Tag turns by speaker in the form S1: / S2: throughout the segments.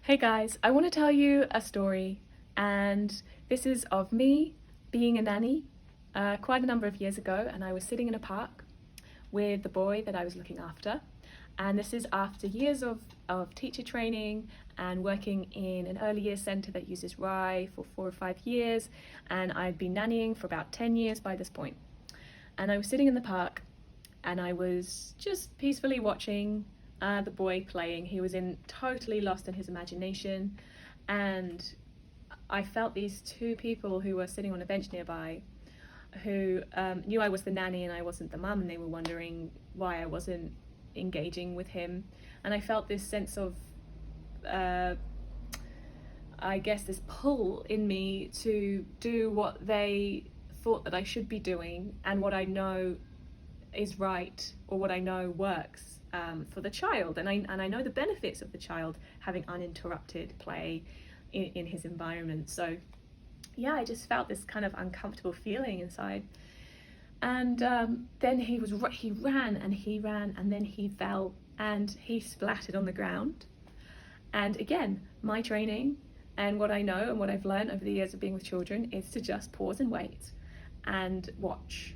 S1: Hey guys, I want to tell you a story, and this is of me being a nanny quite a number of years ago. And I was sitting in a park with the boy that I was looking after, and this is after years of teacher training and working in an early years centre that uses RIE for 4 or 5 years, and I'd been nannying for about 10 years by this point. And I was sitting in the park and I was just peacefully watching the boy playing. He was totally lost in his imagination, and I felt these two people who were sitting on a bench nearby who knew I was the nanny and I wasn't the mum, and they were wondering why I wasn't engaging with him. And I felt this sense of I guess this pull in me to do what they thought that I should be doing and what I know is right, or what I know works for the child, and I know the benefits of the child having uninterrupted play in his environment. So yeah, I just felt this kind of uncomfortable feeling inside. And then he ran and he ran, and then he fell and he splattered on the ground. And again, my training and what I know and what I've learned over the years of being with children is to just pause and wait and watch.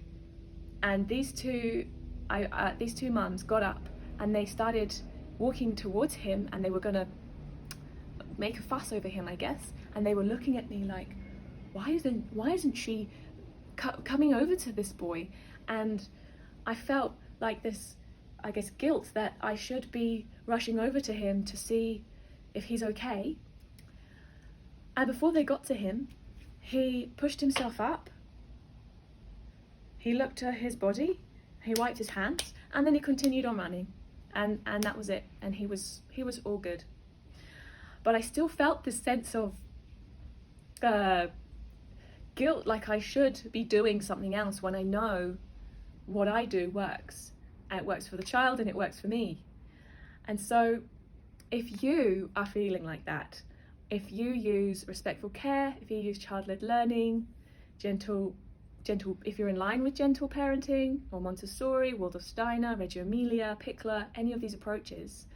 S1: And these two mums got up and they started walking towards him, and they were gonna make a fuss over him, I guess. And they were looking at me like, why isn't she coming over to this boy? And I felt like this, I guess, guilt that I should be rushing over to him to see if he's okay. And before they got to him, he pushed himself up. He looked at his body, he wiped his hands, and then he continued on running. And that was it. And he was all good. But I still felt this sense of guilt, like I should be doing something else when I know what I do works. And it works for the child and it works for me. And so if you are feeling like that, if you use respectful care, if you use child-led learning, gentle, if you're in line with gentle parenting, or Montessori, Waldorf Steiner, Reggio Emilia, Pickler, any of these approaches,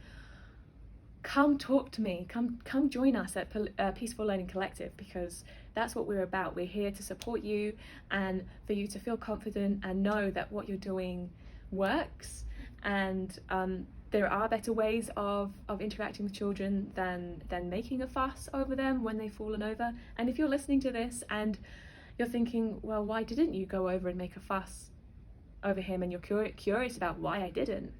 S1: come talk to me, come join us at Peaceful Learning Collective, because that's what we're about. We're here to support you and for you to feel confident and know that what you're doing works. And there are better ways of interacting with children than making a fuss over them when they've fallen over. And if you're listening to this and you're thinking, well, why didn't you go over and make a fuss over him, and you're curious about why I didn't,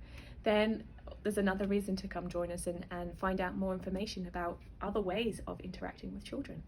S1: then there's another reason to come join us and find out more information about other ways of interacting with children.